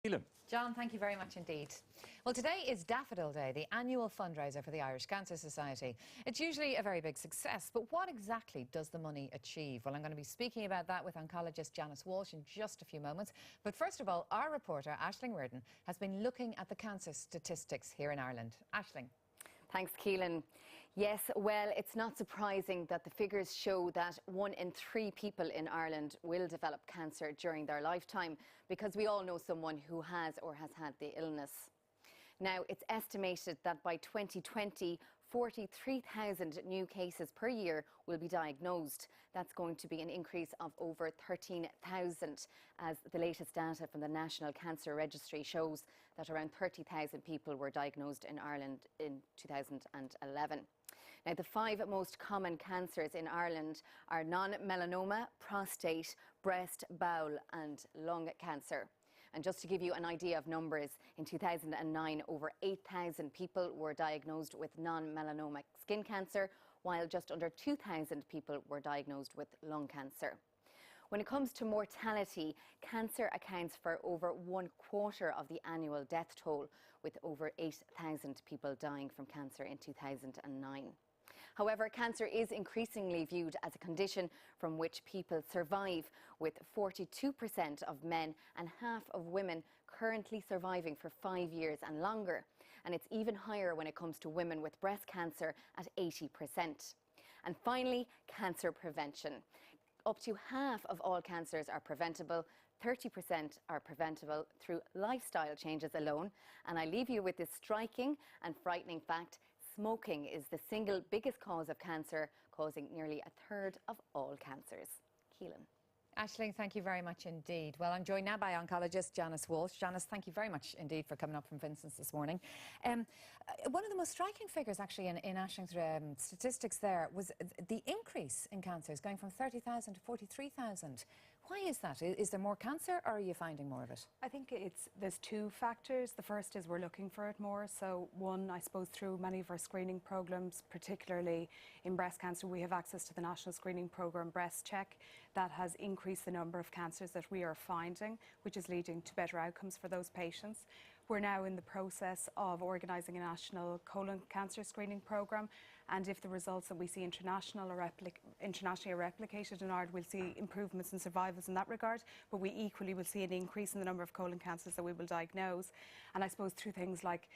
Keelin. John, thank you very much indeed. Well, today is Daffodil Day, the annual fundraiser for the Irish Cancer Society. It's usually a very big success, but what exactly does the money achieve? Well, I'm going to be speaking about that with oncologist Janice Walshe in just a few moments. But first of all, our reporter, Aisling Reardon, has been looking at the cancer statistics here in Ireland. Aisling. Thanks, Keelin. Yes, well, it's not surprising that the figures show that 1 in 3 people in Ireland will develop cancer during their lifetime, because we all know someone who has or has had the illness. Now, it's estimated that by 2020, 43,000 new cases per year will be diagnosed. That's going to be an increase of over 13,000, as the latest data from the National Cancer Registry shows that around 30,000 people were diagnosed in Ireland in 2011. Now, the 5 most common cancers in Ireland are non-melanoma, prostate, breast, bowel and lung cancer. And just to give you an idea of numbers, in 2009, over 8,000 people were diagnosed with non-melanoma skin cancer, while just under 2,000 people were diagnosed with lung cancer. When it comes to mortality, cancer accounts for over 1/4 of the annual death toll, with over 8,000 people dying from cancer in 2009. However, cancer is increasingly viewed as a condition from which people survive, with 42% of men and half of women currently surviving for 5 years and longer. And it's even higher when it comes to women with breast cancer at 80%. And finally, cancer prevention. Up to half of all cancers are preventable. 30% are preventable through lifestyle changes alone. And I leave you with this striking and frightening fact: smoking is the single biggest cause of cancer, causing nearly 1/3 of all cancers. Keelin. Aisling, thank you very much indeed. Well, I'm joined now by oncologist Janice Walshe. Janice, thank you very much indeed for coming up from Vincent's this morning. One of the most striking figures actually in Aisling's statistics there was the increase in cancers, going from 30,000 to 43,000. Why is that? Is there more cancer, or are you finding more of it? I think there's 2 factors. The first is we're looking for it more. So one, I suppose, through many of our screening programmes, particularly in breast cancer, we have access to the national screening programme Breast Check. That has increased the number of cancers that we are finding, which is leading to better outcomes for those patients. We're now in the process of organising a national colon cancer screening programme, and if the results that we see internationally are replicated in Ireland, we'll see improvements in survivals in that regard, but we equally will see an increase in the number of colon cancers that we will diagnose. And I suppose through things like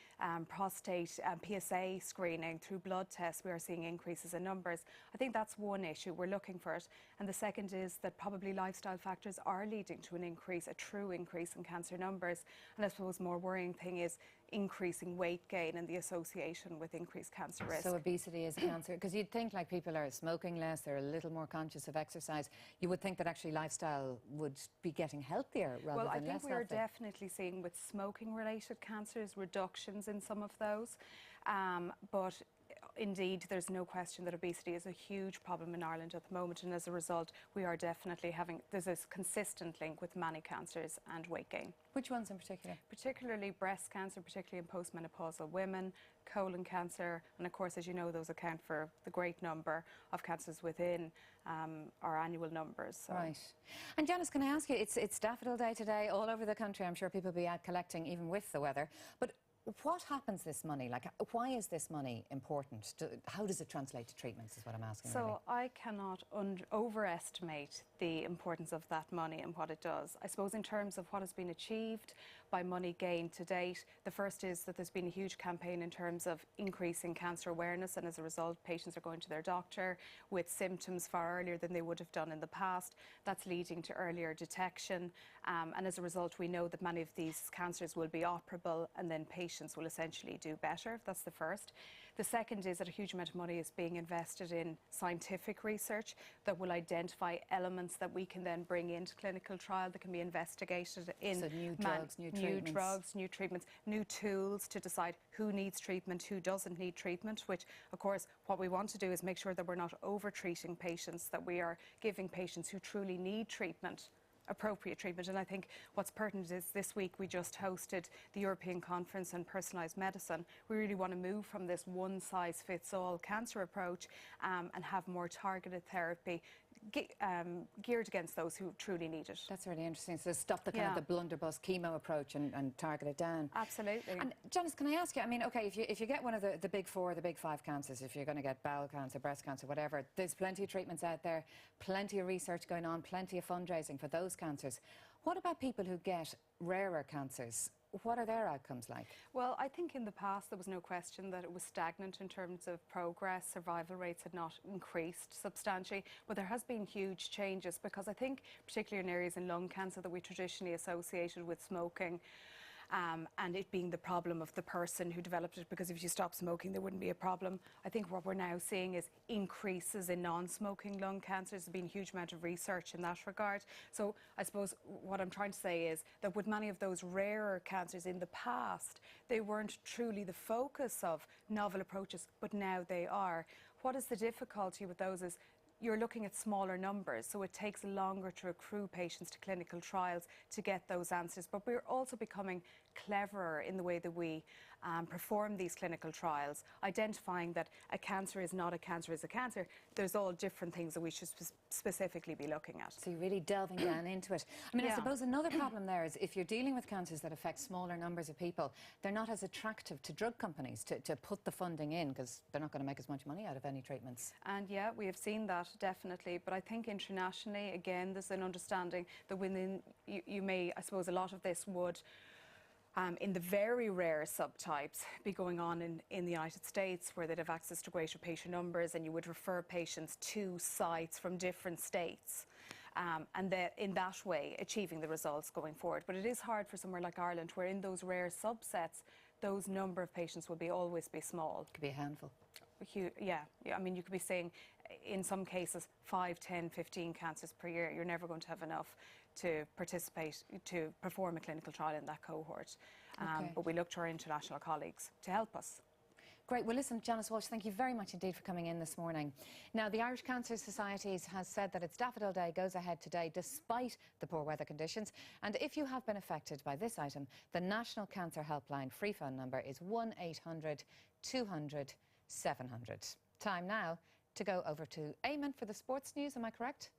prostate and PSA screening, through blood tests, we are seeing increases in numbers. I think that's one issue. We're looking for it. And the second is that probably lifestyle factors are leading to an increase, a true increase in cancer numbers. And I suppose more worrying thing is increasing weight gain and the association with increased cancer risk. So obesity is cancer, because you'd think like people are smoking less, they're a little more conscious of exercise. You would think that actually lifestyle would be getting healthier rather than less healthy. Well, I think we are definitely seeing with smoking-related cancers reductions in some of those, but indeed, there's no question that obesity is a huge problem in Ireland at the moment, and as a result, we are definitely there's a consistent link with many cancers and weight gain. Which ones in particular? Particularly breast cancer, particularly in postmenopausal women, colon cancer, and of course, as you know, those account for the great number of cancers within our annual numbers. So. Right. And Janice, can I ask you, it's Daffodil Day today all over the country. I'm sure people will be out collecting even with the weather, but what happens this money? Like, why is this money important? How does it translate to treatments is what I'm asking. So really. I cannot overestimate the importance of that money and what it does. I suppose in terms of what has been achieved by money gained to date, the first is that there's been a huge campaign in terms of increasing cancer awareness, and as a result, patients are going to their doctor with symptoms far earlier than they would have done in the past. That's leading to earlier detection, and as a result, we know that many of these cancers will be operable, and then patients will essentially do better. That's the first. The second is that a huge amount of money is being invested in scientific research that will identify elements that we can then bring into clinical trial that can be investigated in so new drugs, new treatments, new tools to decide who needs treatment, who doesn't need treatment, which of course what we want to do is make sure that we're not over-treating patients, that we are giving patients who truly need treatment appropriate treatment. And I think what's pertinent is this week we just hosted the European Conference on Personalised Medicine. We really want to move from this one-size-fits-all cancer approach and have more targeted therapy, geared against those who truly need it. That's really interesting. So stop the kind of the blunderbuss chemo approach and target it down. Absolutely. And Janice, can I ask you, I mean, okay, if you get one of the big four, the big five cancers, if you're going to get bowel cancer, breast cancer, whatever, there's plenty of treatments out there, plenty of research going on, plenty of fundraising for those cancers. What about people who get rarer cancers? What are their outcomes like? Well, I think in the past there was no question that it was stagnant in terms of progress. Survival rates had not increased substantially, but there has been huge changes because I think, particularly in areas in lung cancer that we traditionally associated with smoking, and it being the problem of the person who developed it, because if you stop smoking there wouldn't be a problem. I think what we're now seeing is increases in non-smoking lung cancers. There's been a huge amount of research in that regard. So I suppose what I'm trying to say is that with many of those rarer cancers in the past, they weren't truly the focus of novel approaches, but now they are. What is the difficulty with those is you're looking at smaller numbers, so it takes longer to accrue patients to clinical trials to get those answers. But we're also becoming cleverer in the way that we perform these clinical trials, identifying that a cancer is not a cancer is a cancer. There's all different things that we should specifically be looking at. So you're really delving down into it. I mean, I suppose another problem there is if you're dealing with cancers that affect smaller numbers of people, they're not as attractive to drug companies to put the funding in, because they're not going to make as much money out of any treatments. And yeah, we have seen that definitely, but I think internationally, again, there's an understanding that within, you may, I suppose a lot of this would in the very rare subtypes be going on in the United States, where they'd have access to greater patient numbers and you would refer patients to sites from different states, and that in that way achieving the results going forward. But it is hard for somewhere like Ireland, where in those rare subsets those number of patients will always be small. Could be a handful. Yeah, I mean, you could be saying in some cases 5, 10, 15 cancers per year. You're never going to have enough to participate, to perform a clinical trial in that cohort. But we look to our international colleagues to help us. Great. Well, listen, Janice Walshe, thank you very much indeed for coming in this morning. Now, the Irish Cancer Society has said that its Daffodil Day goes ahead today despite the poor weather conditions. And if you have been affected by this item, the National Cancer Helpline free phone number is 1-800 200 700. Time now to go over to Eamon for the sports news. Am I correct?